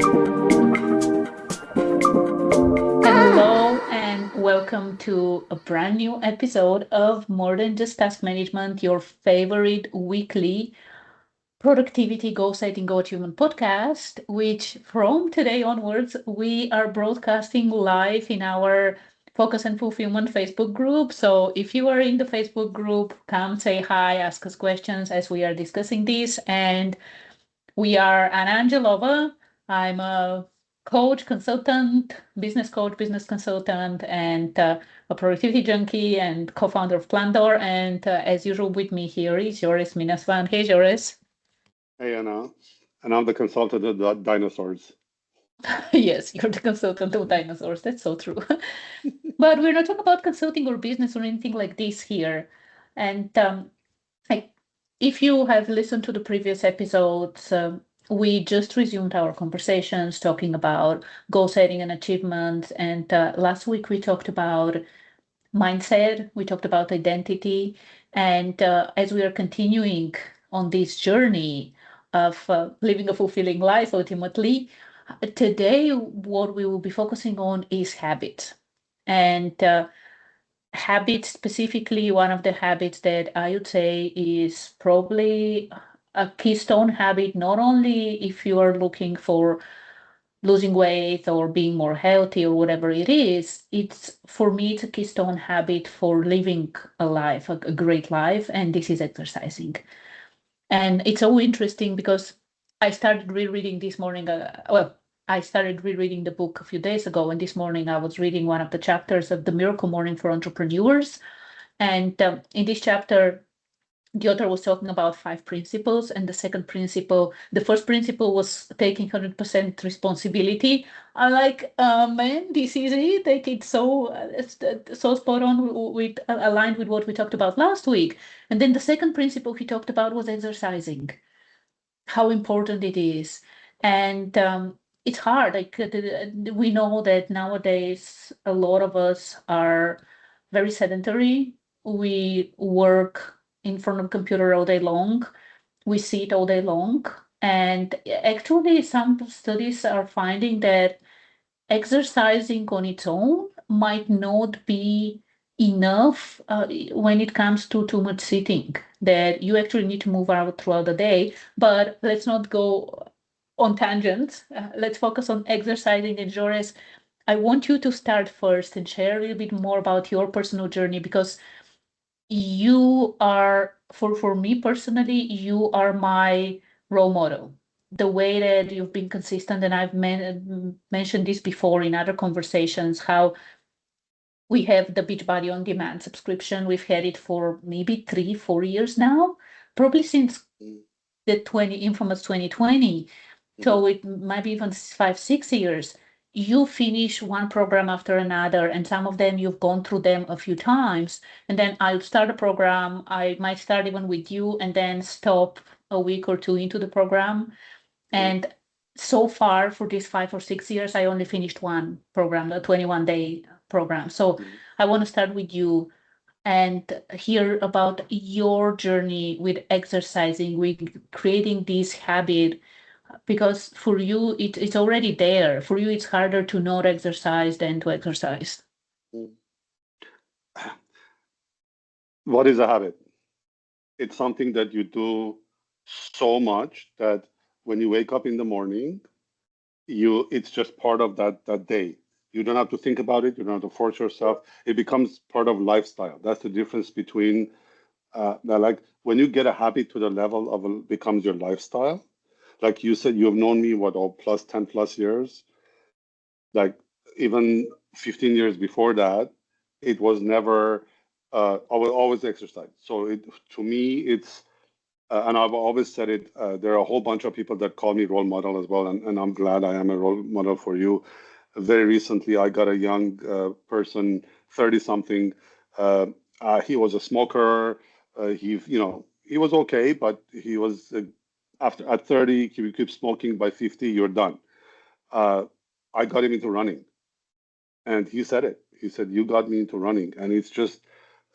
Hello, and welcome to a brand new episode of More Than Just Task Management, your favorite weekly productivity, goal setting, goal achievement podcast, which from today onwards, we are broadcasting live in our Focus and Fulfillment Facebook group. So if you are in the Facebook group, come say hi, ask us questions as we are discussing this. And we are an Angelova. I'm a coach, consultant, business consultant, and a productivity junkie and co-founder of Plandor. And as usual, with me here is Jores Minasvand. Hey, Jores. Hey, Anna. And I'm the consultant of the dinosaurs. Yes, you're the consultant of dinosaurs. That's so true. But we're not talking about consulting or business or anything like this here. And like, if you have listened to the previous episodes, we just resumed our conversations talking about goal setting and achievements. And last week we talked about mindset, we talked about identity. And as we are continuing on this journey of living a fulfilling life, ultimately, today what we will be focusing on is habits. And habits, specifically, one of the habits that I would say is probably a keystone habit, not only if you are looking for losing weight or being more healthy or whatever it is, it's for me, it's a keystone habit for living a life, a great life, and this is exercising. And it's so interesting because I started rereading this morning. I started rereading the book a few days ago, and this morning I was reading one of the chapters of The Miracle Morning for Entrepreneurs. And in this chapter, the author was talking about 5 principles. And the second principle, the first principle was taking 100% responsibility. I like, man, this is it. Like it's so spot on with aligned with what we talked about last week. And then the second principle he talked about was exercising, how important it is. And it's hard. Like we know that nowadays a lot of us are very sedentary. We work in front of a computer all day long. We sit all day long. And actually, some studies are finding that exercising on its own might not be enough when it comes to too much sitting, that you actually need to move out throughout the day. But let's not go on tangents. Let's focus on exercising. And Joris, I want you to start first and share a little bit more about your personal journey, because you are, for me personally, you are my role model. The way that you've been consistent, and I've mentioned this before in other conversations, how we have the Beachbody on demand subscription. We've had it for maybe 3-4 years now, probably since Mm-hmm. the 2020. So it might be even 5-6 years. You finish one program after another, and some of them you've gone through them a few times. And then I'll start a program. I might start even with you and then stop a week or two into the program. And so far, for these 5 or 6 years, I only finished one program, a 21-day program. So Mm-hmm. I want to start with you and hear about your journey with exercising, with creating this habit, because for you it's already there. For you, it's harder to not exercise than to exercise. Mm. What is a habit? It's something that you do so much that when you wake up in the morning, it's just part of that day. You don't have to think about it. You don't have to force yourself. It becomes part of lifestyle. That's the difference between like when you get a habit to the level of becomes your lifestyle. Like you said, you have known me what, all plus 10 plus years. Like even 15 years before that, it was never. I will always exercise. So to me, it's and I've always said it. There are a whole bunch of people that call me role model as well, and I'm glad I am a role model for you. Very recently, I got a young person, 30 something. He was a smoker. He was okay, but he was after at 30, if you keep smoking by 50, you're done. Uh, I got him into running, and he said it. He said, "You got me into running," and it's just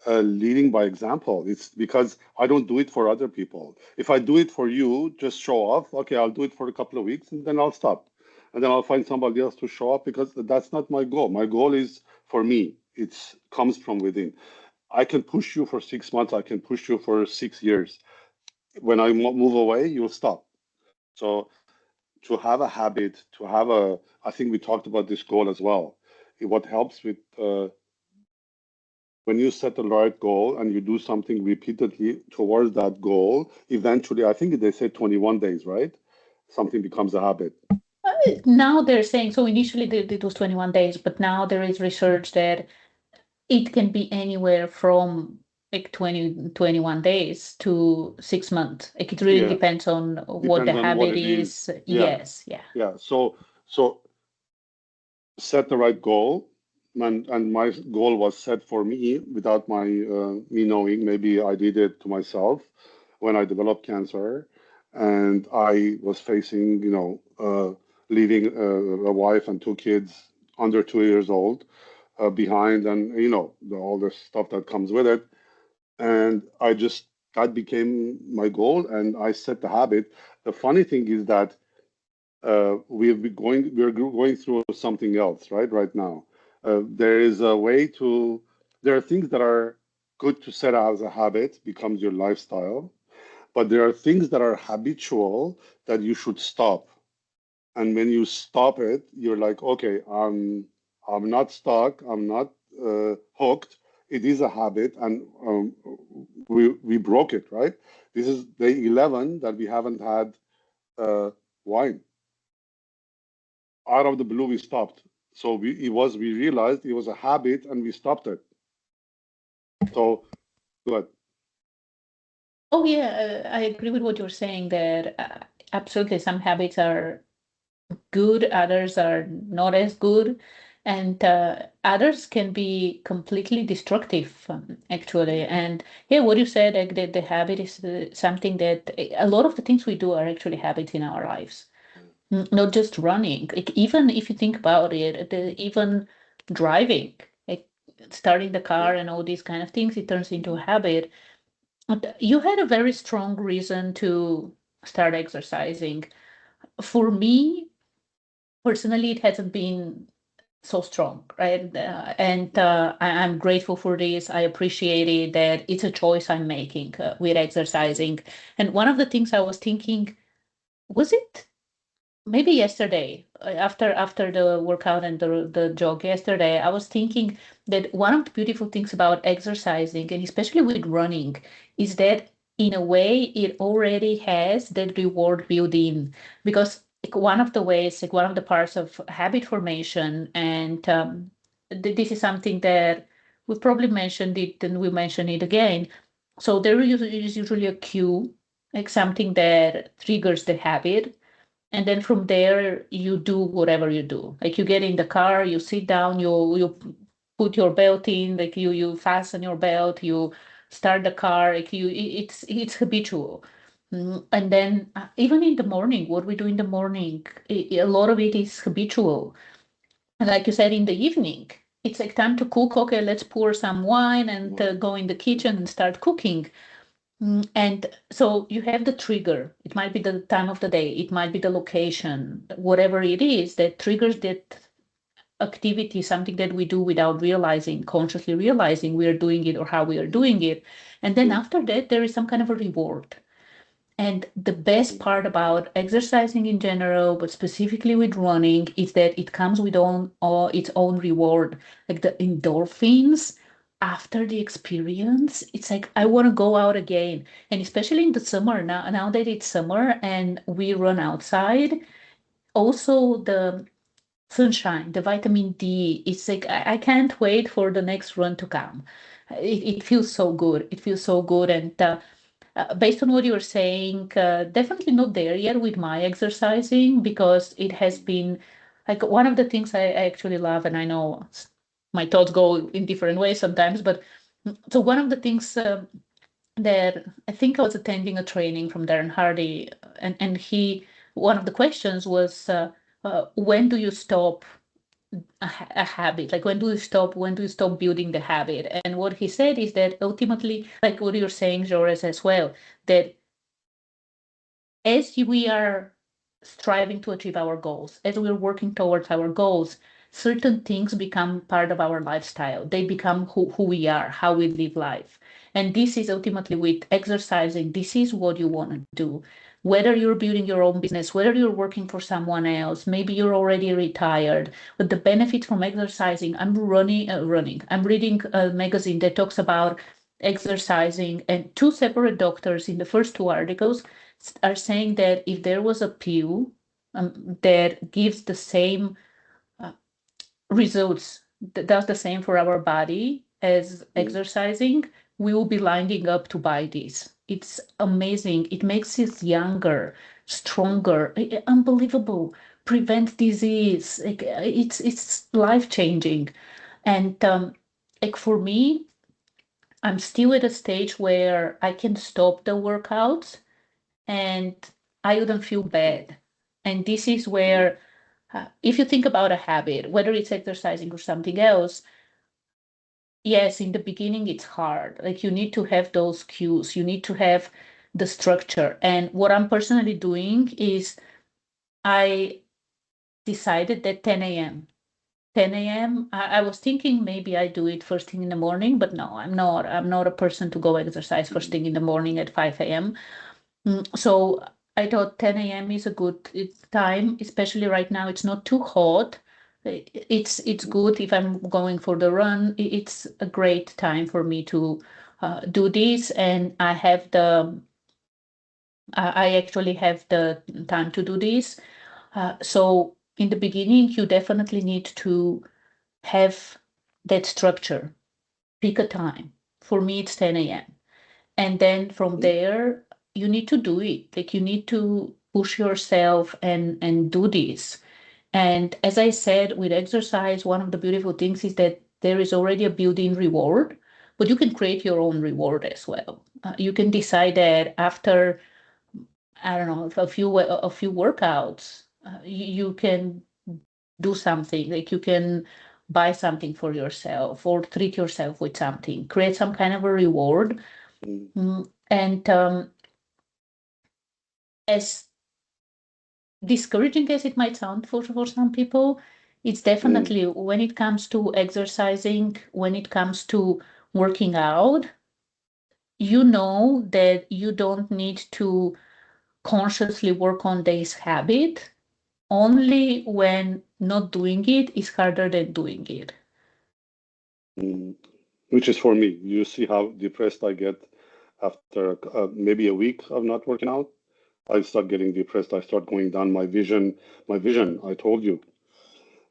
leading by example. It's because I don't do it for other people. If I do it for you, just show off. Okay, I'll do it for a couple of weeks and then I'll stop. and then I'll find somebody else to show up, because that's not my goal. My goal is for me. It's comes from within. I can push you for 6 months. I can push you for 6 years. When I move away, you'll stop. So to have a habit, to have a, I think we talked about this goal as well. What helps with when you set the right goal and you do something repeatedly towards that goal, eventually, I think they say 21 days, right? Something becomes a habit. Now they're saying, so initially it was 21 days, but now there is research that it can be anywhere from like 20, 21 days to 6 months. Like it really Yeah, depends on what the depends on what habit it is. is. Yeah, Yes, yeah. yeah. So set the right goal, and my goal was set for me without my me knowing. Maybe I did it to myself when I developed cancer, and I was facing, leaving a wife and two kids under 2 years old behind, and all the stuff that comes with it. And I just that became my goal, and I set the habit. The funny thing is that we're going through something else right now. There is a way to there are things that are good to set as a habit, becomes your lifestyle, but there are things that are habitual that you should stop. And when you stop it, you're like, okay, I'm not stuck, I'm not hooked. It is a habit, and we broke it, right? This is day 11 that we haven't had wine. Out of the blue we stopped. So we realized it was a habit, and we stopped it. So good. Oh yeah, I agree with what you're saying that absolutely some habits are good, others are not as good, and others can be completely destructive, actually. And yeah, what you said, like the habit is something that a lot of the things we do are actually habits in our lives. Not just running. Like even if you think about it, even driving, like starting the car Yeah. and all these kind of things, it turns into a habit. And you had a very strong reason to start exercising. For me, personally, it hasn't been so strong, right? And I'm grateful for this. I appreciate it that it's a choice I'm making with exercising. And one of the things I was thinking, was it maybe yesterday after the workout and the jog yesterday, I was thinking that one of the beautiful things about exercising, and especially with running, is that in a way it already has that reward built in, because like, one of the ways, like one of the parts of habit formation, and this is something that we probably mentioned it and we mention it again. So there is usually a cue, like something that triggers the habit, and then from there you do whatever you do. Like you get in the car, you sit down, you put your belt in, like you fasten your belt, you start the car, like it's habitual. And then even in the morning, what we do in the morning, a lot of it is habitual. And like you said, in the evening, it's like time to cook. Okay, let's pour some wine and Well, go in the kitchen and start cooking. And so you have the trigger. It might be the time of the day, it might be the location, whatever it is that triggers that activity, something that we do without realizing, consciously realizing we are doing it or how we are doing it. And then after that, there is some kind of a reward. And the best part about exercising in general, but specifically with running, is that it comes with its own reward. Like the endorphins after the experience, it's like I want to go out again. And especially in the summer, now that it's summer and we run outside, also the sunshine, the vitamin D, it's like I can't wait for the next run to come. It feels so good. It feels so good. And based on what you're saying, definitely not there yet with my exercising, because it has been like one of the things I actually love, and I know my thoughts go in different ways sometimes, but so one of the things that I think I was attending a training from Darren Hardy, and one of the questions was, when do you stop a habit? Like when do you stop building the habit? And what he said is that ultimately, like what you're saying, Joris, as well, that as we are striving to achieve our goals, as we're working towards our goals, certain things become part of our lifestyle. They become who we are, how we live life. And this is ultimately with exercising. This is what you want to do. Whether you're building your own business, whether you're working for someone else, maybe you're already retired, but the benefit from exercising, I'm reading a magazine that talks about exercising, and two separate doctors in the first two articles are saying that if there was a pill that gives the same uh, results, that does the same for our body as exercising, we will be lining up to buy this. It's amazing. It makes us younger, stronger, unbelievable. Prevent disease. Like, it's life changing, and like for me, I'm still at a stage where I can stop the workouts and I wouldn't feel bad. And this is where, if you think about a habit, whether it's exercising or something else, yes, in the beginning it's hard. Like you need to have those cues, you need to have the structure. And what I'm personally doing is I decided that 10 a.m. 10 a.m. I was thinking maybe I do it first thing in the morning, but no, I'm not. I'm not a person to go exercise first thing in the morning at 5 a.m. So I thought 10 a.m. is a good time, especially right now. It's not too hot. It's good if I'm going for the run. It's a great time for me to do this, and I actually have the time to do this. So in the beginning, you definitely need to have that structure. Pick a time. For me, it's 10 a.m. And then from there, you need to do it. Like you need to push yourself and do this. And as I said, with exercise, one of the beautiful things is that there is already a built-in reward, but you can create your own reward as well. You can decide that after, I don't know, a few workouts, you can do something. Like you can buy something for yourself or treat yourself with something. Create some kind of a reward. And as discouraging as it might sound for some people, it's definitely when it comes to exercising, when it comes to working out, you know that you don't need to consciously work on this habit. Only when not doing it is harder than doing it. Which is for me. You see how depressed I get after maybe a week of not working out. I start getting depressed. I start going down. My vision. I told you,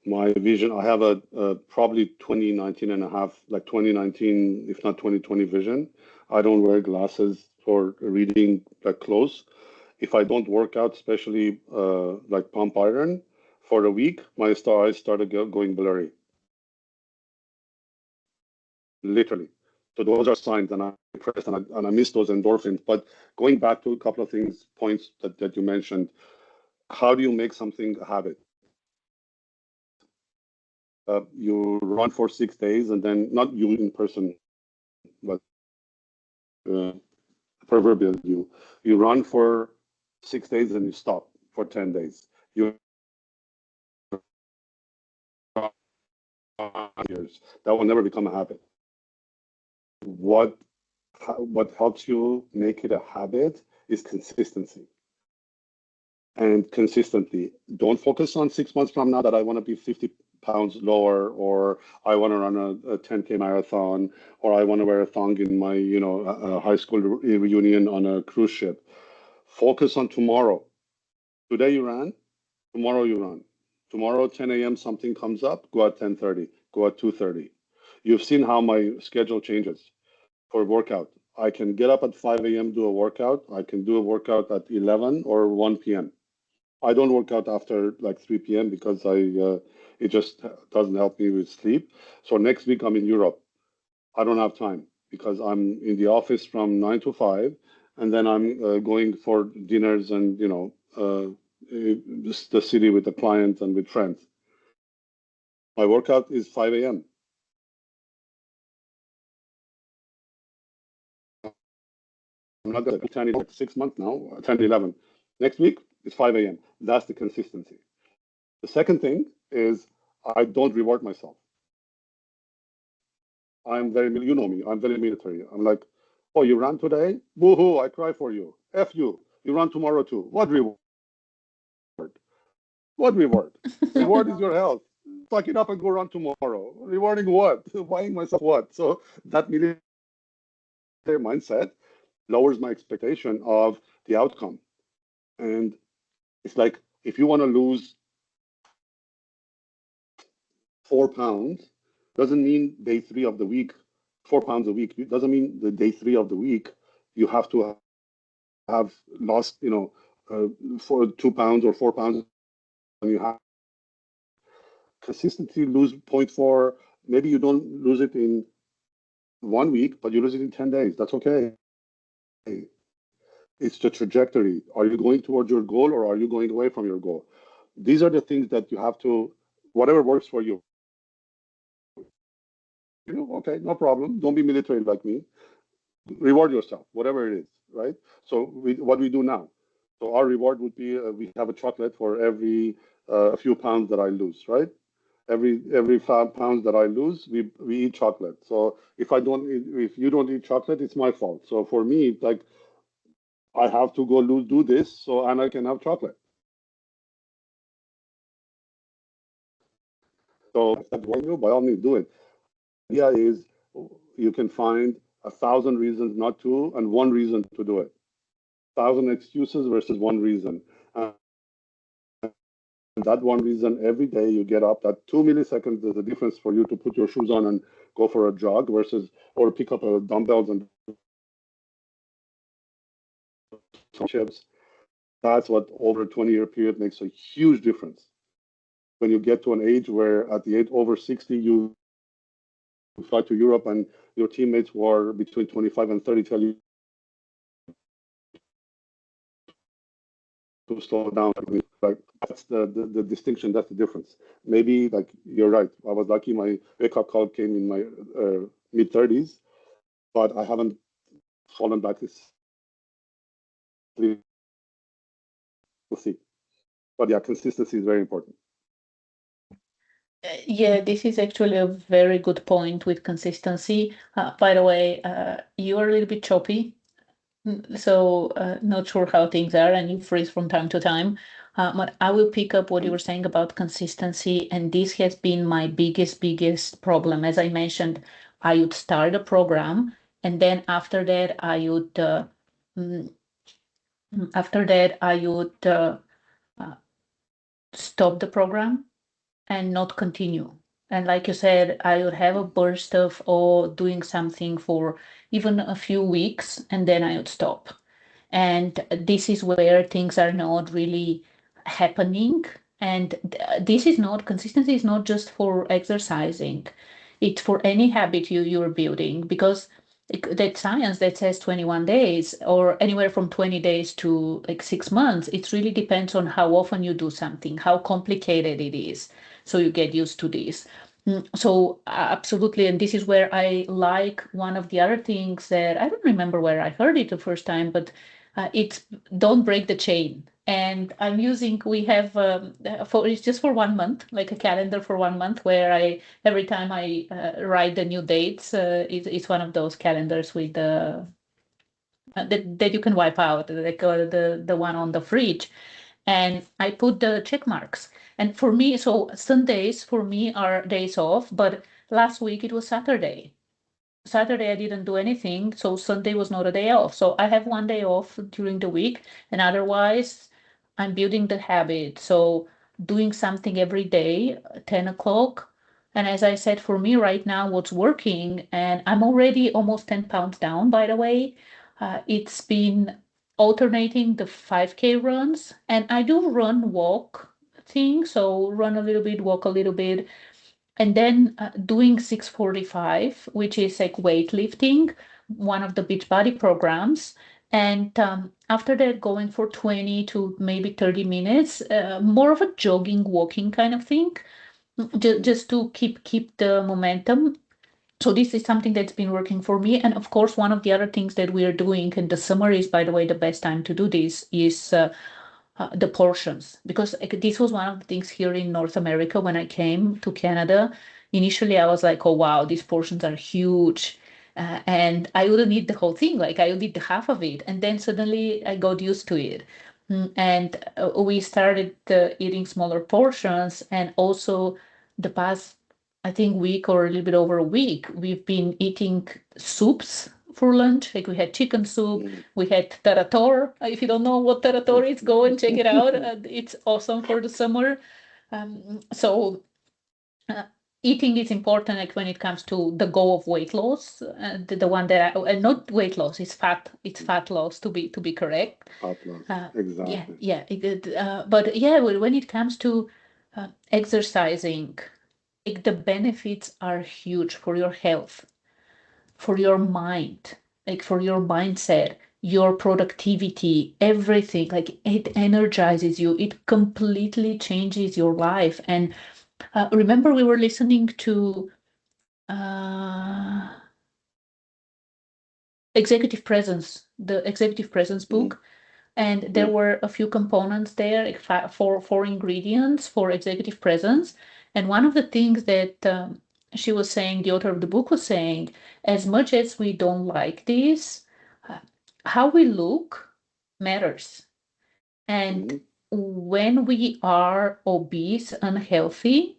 my vision. I have a probably 2019 and a half, like 2019, if not 2020 vision. I don't wear glasses for reading like close. If I don't work out, especially like pump iron, for a week, my eyes started going blurry, literally. So those are signs, and I'm depressed, and I miss those endorphins. But going back to a couple of points that you mentioned, how do you make something a habit? You run for 6 days, and then not you in person, but uh, proverbial you run for 6 days and you stop for 10 days. You years that will never become a habit. What what helps you make it a habit is consistency. And consistently, don't focus on 6 months from now that I want to be 50 pounds lower, or I want to run a 10K marathon, or I want to wear a thong in my high school reunion on a cruise ship. Focus on tomorrow. Today you ran, tomorrow you run. Tomorrow 10 a.m. something comes up, go at 10:30, go at 2:30. You've seen how my schedule changes for workout. I can get up at 5 a.m. do a workout. I can do a workout at 11 or 1 p.m. I don't work out after like 3 p.m. because it just doesn't help me with sleep. So next week I'm in Europe. I don't have time because I'm in the office from 9 to 5, and then I'm going for dinners and the city with the client and with friends. My workout is 5 a.m. I'm not going to 10 like 6 months now, 10, 11. Next week It's 5 a.m. That's the consistency. The second thing is I don't reward myself. You know me, I'm very military. I'm like, oh, you ran today? Boo-hoo, I cry for you. F you. You run tomorrow too. What reward? What reward? Reward is your health. Suck it up and go run tomorrow. Rewarding what? Buying myself what? So that military mindset lowers my expectation of the outcome. And it's like if you want to lose 4 pounds, doesn't mean day 3 of the week, 4 pounds a week. It doesn't mean the day 3 of the week you have to have lost, for 2 pounds or 4 pounds, and you have consistently lose zero point 0.4. Maybe you don't lose it in 1 week, but you lose it in 10 days. That's okay. It's the trajectory. Are you going towards your goal or are you going away from your goal? These are the things that you have to, whatever works for you. Okay, no problem. Don't be military like me. Reward yourself, whatever it is, right? So what we do now. So our reward would be we have a chocolate for every few pounds that I lose, right? Every 5 pounds that I lose, we eat chocolate. So if you don't eat chocolate, it's my fault. So for me, like I have to go do this so Anna can have chocolate. So if that's what you, by all means, do it. The idea is you can find 1,000 reasons not to and one reason to do it. 1,000 excuses versus one reason. And that one reason, every day you get up, that 2 milliseconds is the difference for you to put your shoes on and go for a jog versus, or pick up a dumbbells and some chips. That's what over a 20-year period makes a huge difference. When you get to an age where at the age over 60, you fly to Europe and your teammates who are between 25 and 30 tell you to slow down. Like that's the distinction. That's the difference. Maybe like you're right. I was lucky. My wake up call came in my mid 30s, but I haven't fallen back to sleep. We'll see. But yeah, consistency is very important. Yeah, this is actually a very good point with consistency. By the way, you are a little bit choppy, so not sure how things are, and you freeze from time to time. But I will pick up what you were saying about consistency, and this has been my biggest problem. As I mentioned, I would start a program, and then after that, mm, I would stop the program and not continue. And like you said, I would have a burst of doing something for even a few weeks, and then I would stop. And this is where things are not really happening. And this is not consistency is not just for exercising, it's for any habit you're building, because that science that says 21 days or anywhere from 20 days to like 6 months, it really depends on how often you do something, how complicated it is, so you get used to this. So absolutely, and this is where I like one of the other things that I don't remember where I heard it the first time, but it's don't break the chain. And I'm using, we have it's just for 1 month, like a calendar for 1 month, where I every time I write the new dates, it's one of those calendars with that you can wipe out, like the one on the fridge, and I put the check marks. And for me, so Sundays for me are days off, but last week it was Saturday. Saturday I didn't do anything, so Sunday was not a day off. So I have one day off during the week, and otherwise I'm building the habit. So doing something every day, 10 o'clock. And as I said, for me right now, what's working, and I'm already almost 10 pounds down, by the way. It's been alternating the 5K runs, and I do run walk thing. So run a little bit, walk a little bit, and then doing 645, which is like weightlifting, one of the Beachbody programs. And after that, going for 20 to maybe 30 minutes, more of a jogging, walking kind of thing, just to keep the momentum. So this is something that's been working for me. And of course, one of the other things that we are doing, and the summer is, by the way, the best time to do this, is the portions, because this was one of the things here in North America when I came to Canada. Initially, I was like, oh wow, these portions are huge. And I wouldn't eat the whole thing, like I would eat the half of it. And then suddenly I got used to it. And we started eating smaller portions. And also, the past, I think, week or a little bit over a week, we've been eating soups for lunch. Like we had chicken soup, Mm. we had tarator. If you don't know what tarator is, go and check it out. It's awesome for the summer. So uh, eating is important, like when it comes to the goal of weight loss. The one that not weight loss, it's fat loss to be correct. Fat loss. Yeah, Exactly. yeah. But yeah, when it comes to exercising, like the benefits are huge for your health, for your mind, like for your mindset, your productivity, everything. Like it energizes you, it completely changes your life. And remember, we were listening to uh, the Executive Presence Mm. book, and there Yeah. were a few components there, like four ingredients for executive presence. And one of the things that she was saying, the author of the book was saying, as much as we don't like this, uh, how we look matters. And Mm. when we are obese, unhealthy,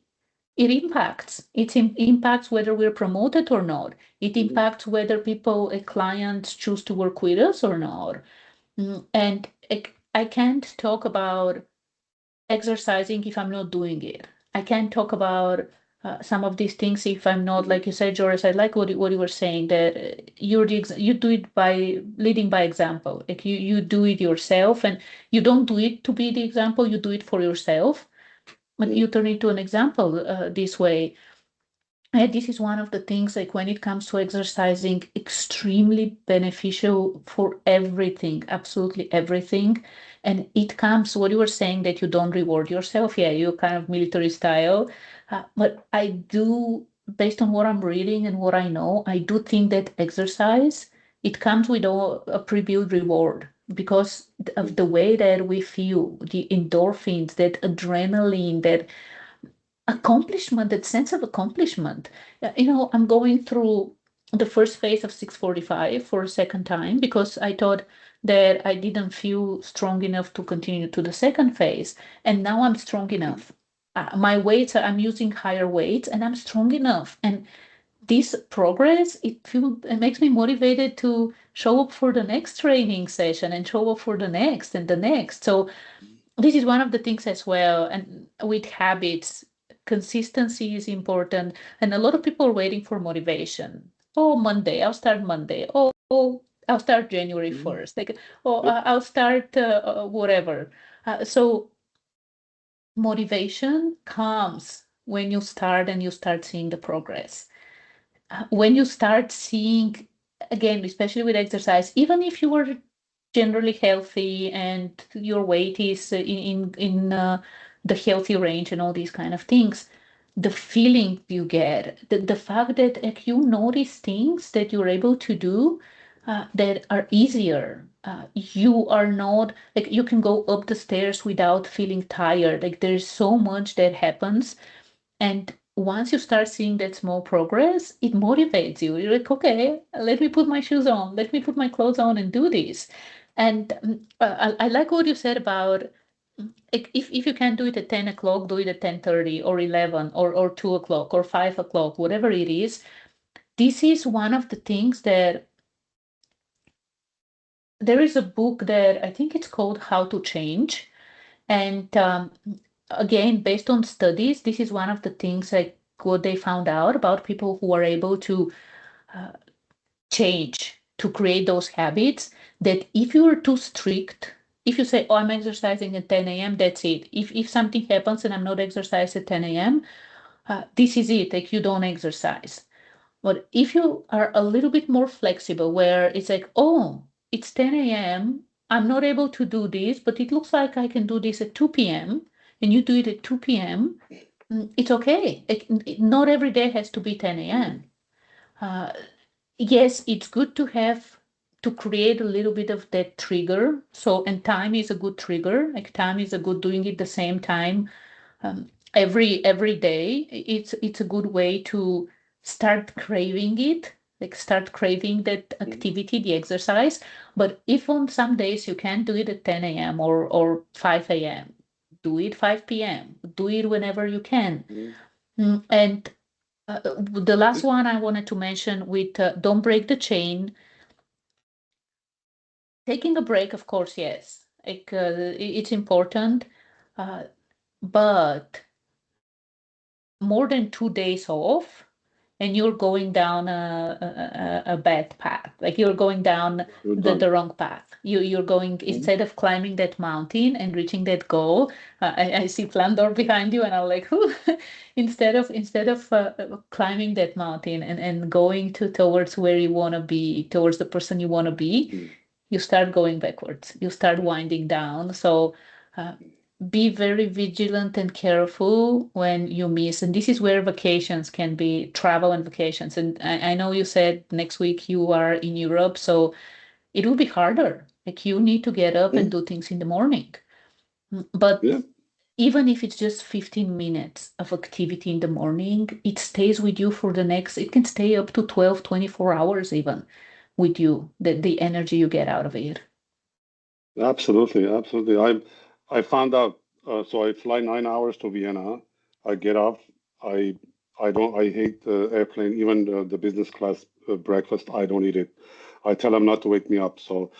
it impacts. Impacts whether we're promoted or not. It Mm. impacts whether people, clients, choose to work with us or not. And I can't talk about exercising if I'm not doing it. I can't talk about some of these things if I'm not, Mm. like you said, Joris. I like what you were saying, that you do it by leading by example. Like you do it yourself, and you don't do it to be the example. You do it for yourself, but Yeah. you turn into an example this way. This is one of the things, like when it comes to exercising, extremely beneficial for everything, absolutely everything. And it comes, what you were saying, that you don't reward yourself. Yeah, you kind of military style. But I do, based on what I'm reading and what I know, I do think that exercise, it comes with a pre-built reward because of Mm. the way that we feel, the endorphins, that adrenaline, that accomplishment, that sense of accomplishment. I'm going through the first phase of 645 for a second time because I thought that I didn't feel strong enough to continue to the second phase. And now I'm strong enough. My weights, I'm using higher weights and I'm strong enough. And this progress, it makes me motivated to show up for the next training session and show up for the next and the next. So this is one of the things as well. And with habits, consistency is important. And a lot of people are waiting for motivation. Oh, Monday, I'll start Monday. Oh, I'll start January Mm. 1st. Like, oh, Yep. I'll start whatever. So motivation comes when you start and you start seeing the progress. When you start seeing, again, especially with exercise, even if you are generally healthy and your weight is in the healthy range and all these kind of things, the feeling you get, the fact that, like, you notice things that you're able to do that are easier. You are not, like, you can go up the stairs without feeling tired. Like, there's so much that happens, and once you start seeing that small progress, it motivates you. You're like, okay, let me put my shoes on, let me put my clothes on and do this. And I like what you said about, if you can do it at 10 o'clock, do it at 10:30 or 11 or 2 o'clock or 5 o'clock, whatever it is. This is one of the things that there is a book that I think it's called How to Change. And again, based on studies, this is one of the things, like what they found out about people who are able to uh, change, to create those habits, that if you are too strict, if you say, oh, I'm exercising at 10 a.m., that's it. If something happens and I'm not exercising at 10 a.m., this is it, like you don't exercise. But if you are a little bit more flexible, where it's like, oh, it's 10 a.m., I'm not able to do this, but it looks like I can do this at 2 p.m., and you do it at 2 p.m., it's okay. Not every day has to be 10 Mm. a.m. Uh, yes, it's good to have to create a little bit of that trigger. So, and time is a good trigger. Like time is a good doing it the same time every day. It's a good way to start craving it, like start craving that activity, the exercise. But if on some days you can't do it at 10 a.m. or 5 a.m., do it 5 p.m. Do it whenever you can. And the last one I wanted to mention with don't break the chain. Taking a break, of course, yes, like it's important, uh, but more than 2 days off, and you're going down a bad path, like you're going down You're the done. wrong path. You're going, instead of climbing that mountain and reaching that goal. I see Flandor behind you, and I'm like, who? Instead of climbing that mountain and going towards where you want to be, towards the person you want to be, you start going backwards. You start winding down. So uh, be very vigilant and careful when you miss. And this is where vacations can be, travel and vacations. And I know you said next week you are in Europe, so it will be harder. Like you need to get up and do things in the morning. But Yeah, even if it's just 15 minutes of activity in the morning, it stays with you for the next, it can stay up to 12, 24 hours even with you, the energy you get out of it. absolutely, absolutely. I found out. So I fly 9 hours to Vienna. I get off. I I don't. I hate the airplane. Even the business class breakfast. I don't eat it. I tell them not to wake me up. So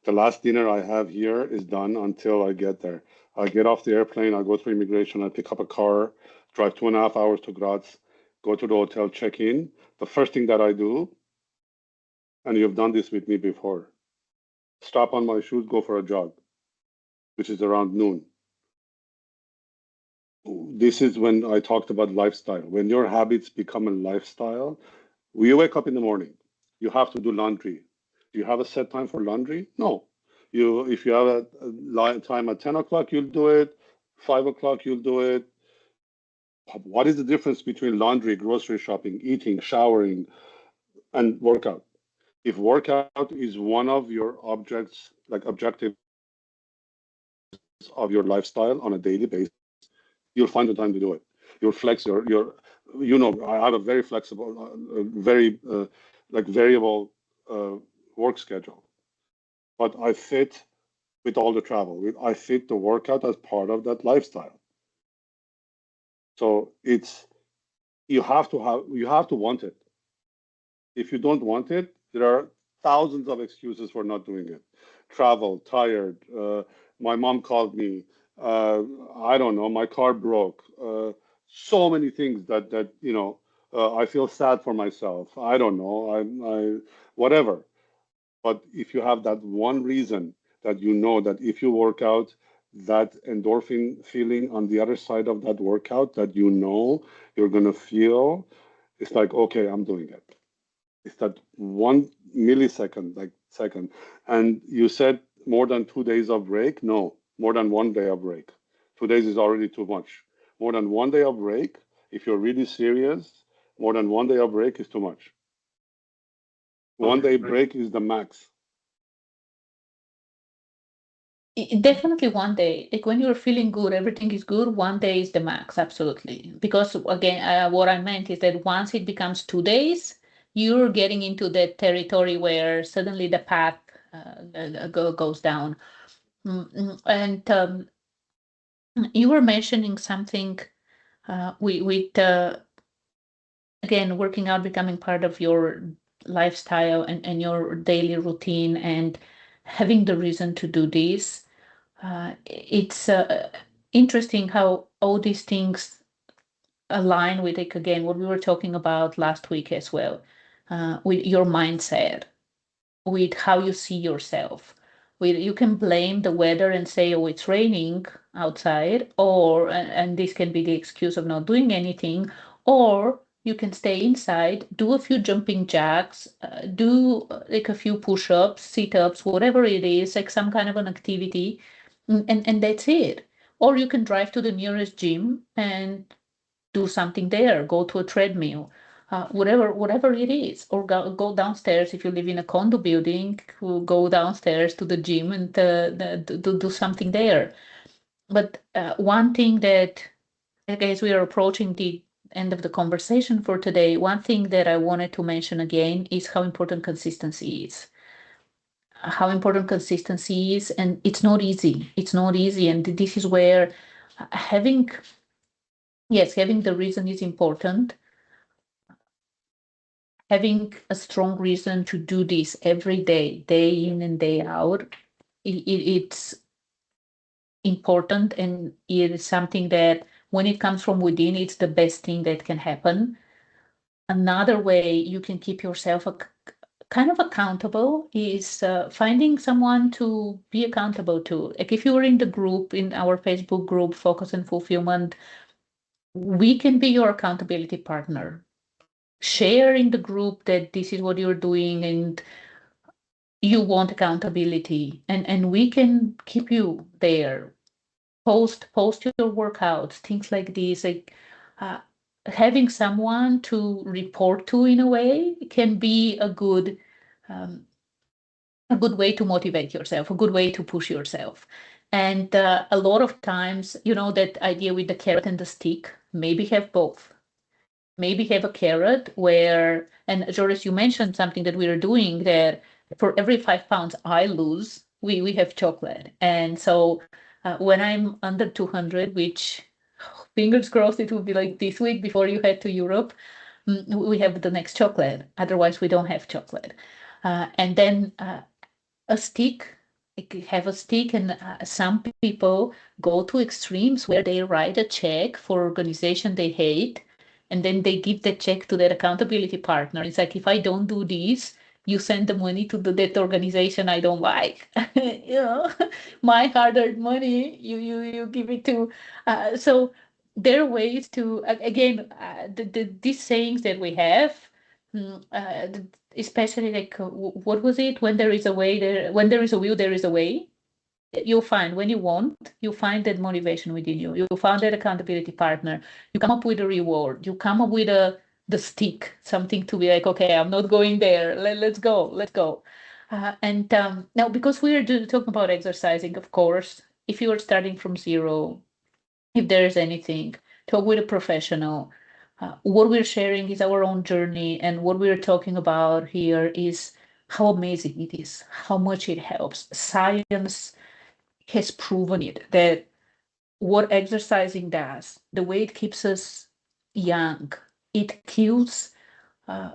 the last dinner I have here is done until I get there. I get off the airplane. I go through immigration. I pick up a car, drive 2.5 hours to Graz, go to the hotel, check in. The first thing that I do, and you've done this with me before, strap on my shoes, go for a jog, which is around noon. This is when I talked about lifestyle. When your habits become a lifestyle, when you wake up in the morning, you have to do laundry. Do you have a set time for laundry? No. If you have a time at 10 o'clock, you'll do it. 5 o'clock, you'll do it. What is the difference between laundry, grocery shopping, eating, showering, and workout? If workout is one of your objectives of your lifestyle on a daily basis, you'll find the time to do it. You'll flex I have a very flexible, very variable work schedule, but I fit with all the travel. I fit the workout as part of that lifestyle. So you have to want it. If you don't want it, there are thousands of excuses for not doing it. Travel, tired, my mom called me, uh, I don't know, my car broke. So many things that I feel sad for myself. I don't know, whatever. But if you have that one reason that you know that if you work out, that endorphin feeling on the other side of that workout that you know you're gonna feel, it's like, okay, I'm doing it. It's that 1 millisecond, like second. And you said more than 2 days of break? No, more than 1 day of break. 2 days is already too much. More than 1 day of break, if you're really serious, more than 1 day of break is too much. 1 day break is the max. Definitely one day, like when you're feeling good, everything is good, one day is the max, absolutely. Because again, what I meant is that once it becomes 2 days, you're getting into that territory where suddenly the path goes down. And you were mentioning something with again, working out becoming part of your lifestyle and your daily routine and having the reason to do this. It's interesting how all these things align with, like, again, what we were talking about last week as well, with your mindset, with how you see yourself. With, you can blame the weather and say, oh, it's raining outside, or and this can be the excuse of not doing anything, or you can stay inside, do a few jumping jacks, do like a few push-ups, sit-ups, whatever it is, like some kind of an activity, and that's it. Or you can drive to the nearest gym and do something there, go to a treadmill. whatever it is, or go downstairs if you live in a condo building, go downstairs to the gym and do something there. But one thing that, I guess we are approaching the end of the conversation for today, one thing that I wanted to mention again is how important consistency is. How important consistency is, and it's not easy. It's not easy, and this is where having, yes, having the reason is important. Having a strong reason to do this every day, day in and day out, it's important, and it is something that when it comes from within, it's the best thing that can happen. Another way you can keep yourself kind of accountable is finding someone to be accountable to. Like if you're in the group, in our Facebook group, Focus and Fulfillment, we can be your accountability partner. Share in the group that this is what you're doing and you want accountability, and we can keep you there. Post your workouts, things like this. Like uh, having someone to report to in a way can be um, a good way to motivate yourself, a good way to push yourself. And a lot of times, that idea with the carrot and the stick, maybe have both. Maybe have a carrot where, and Joris, you mentioned something that we are doing there. For every 5 pounds I lose, we have chocolate. And so when I'm under 200, which fingers crossed it will be like this week before you head to Europe, we have the next chocolate. Otherwise, we don't have chocolate. And then a stick, have a stick, and some people go to extremes where they write a check for organization they hate, and then they give the check to their accountability partner. It's like, if I don't do this, you send the money to that organization I don't like. My hard-earned money, you give it to. So there are ways to, again, these sayings that we have. Especially like what was it, when there is a way, when there is a will there is a way. You'll find, when you want, you find that motivation within you, you find that accountability partner, you come up with a reward, you come up with the stick, something to be like, okay, I'm not going there, let's go. And now, because we are talking about exercising, of course, if you are starting from zero, if there is anything, talk with a professional. What we're sharing is our own journey, and what we're talking about here is how amazing it is, how much it helps. Science has proven it, that what exercising does, the way it keeps us young, it kills uh,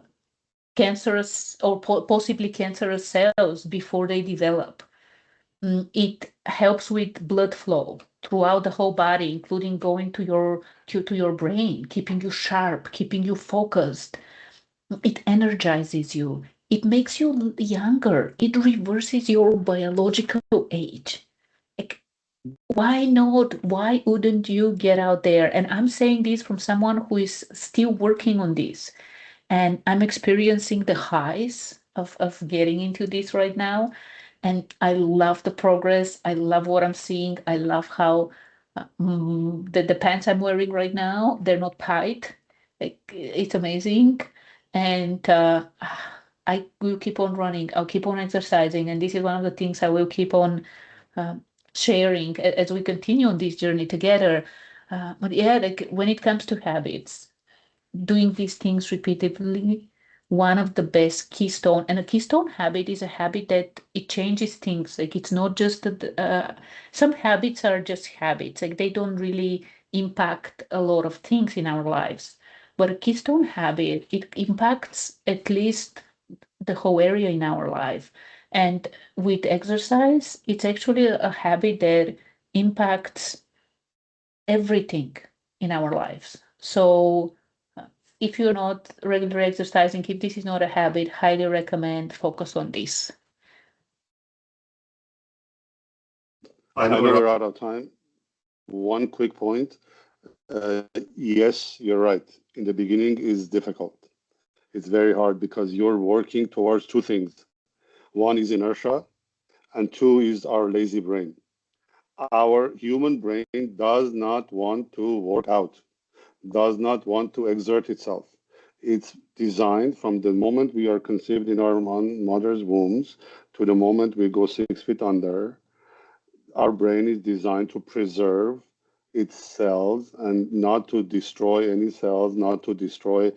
cancerous or possibly cancerous cells before they develop. It helps with blood flow throughout the whole body, including going to your brain, keeping you sharp, keeping you focused. It energizes you. It makes you younger. It reverses your biological age. Like, why not? Why wouldn't you get out there? And I'm saying this from someone who is still working on this. And I'm experiencing the highs of getting into this right now. And I love the progress. I love what I'm seeing. I love how the pants I'm wearing right now, they're not tight. Like, it's amazing. And I will keep on running. I'll keep on exercising. And this is one of the things I will keep on um, sharing as we continue on this journey together. But yeah, like when it comes to habits, doing these things repeatedly, one of the best keystone, and a keystone habit is a habit that it changes things. Like, it's not just that some habits are just habits, like they don't really impact a lot of things in our lives. But a keystone habit, it impacts at least the whole area in our life. And with exercise, it's actually a habit that impacts everything in our lives. So if you're not regularly exercising, if this is not a habit, highly recommend focus on this. I know we're out of time. One quick point. Yes, you're right. In the beginning is difficult. It's very hard because you're working towards two things. One is inertia, and two is our lazy brain. Our human brain does not want to work out, does not want to exert itself. It's designed from the moment we are conceived in our mother's wombs to the moment we go 6 feet under. Our brain is designed to preserve its cells and not to destroy any cells, not to destroy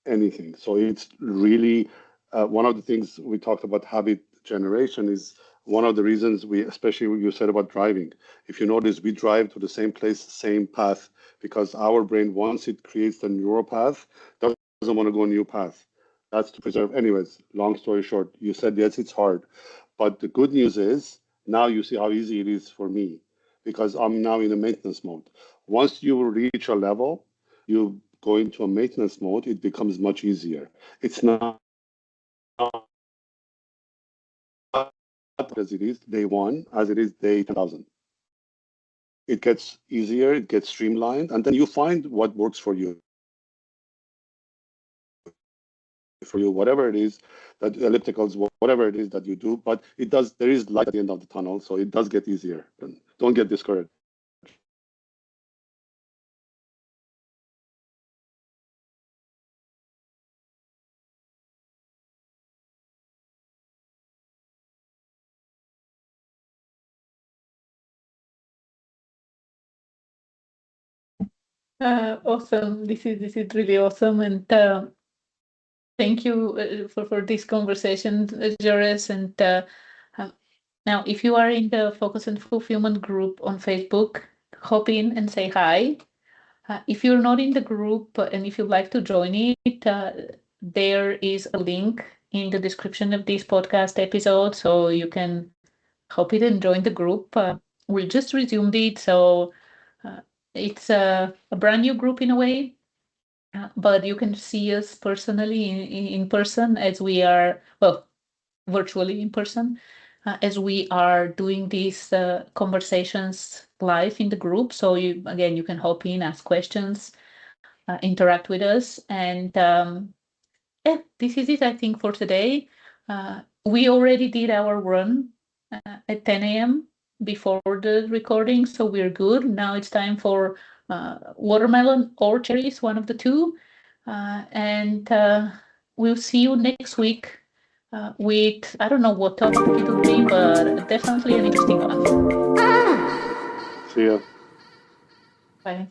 anything. So it's really one of the things we talked about habit generation is one of the reasons we, especially what you said about driving. If you notice, we drive to the same place, same path, because our brain, once it creates the neural path, doesn't want to go a new path. That's to preserve. Anyways, long story short, you said, yes, it's hard. But the good news is now you see how easy it is for me because I'm now in a maintenance mode. Once you reach a level, you go into a maintenance mode, it becomes much easier. It's not as it is day one, as it is day 10,000. It gets easier, it gets streamlined, and then you find what works for you. Whatever it is, that ellipticals, whatever it is that you do, but it does. There is light at the end of the tunnel, so it does get easier. Don't get discouraged. Awesome. This is really awesome, and thank you for this conversation, Jores. And now, if you are in the Focus and Fulfillment group on Facebook, hop in and say hi. If you're not in the group and if you'd like to join it, there is a link in the description of this podcast episode, so you can hop in and join the group. We just resumed it, so it's a brand new group in a way, but you can see us personally in person as we are, well, virtually in person, as we are doing these conversations live in the group. So you can hop in, ask questions, interact with us. And yeah, this is it, I think, for today. We already did our run at 10 a.m. before the recording, so we're good. Now it's time for watermelon or cherries, one of the two. And we'll see you next week with, I don't know what topic it'll be, but definitely an interesting one. See ya. Bye.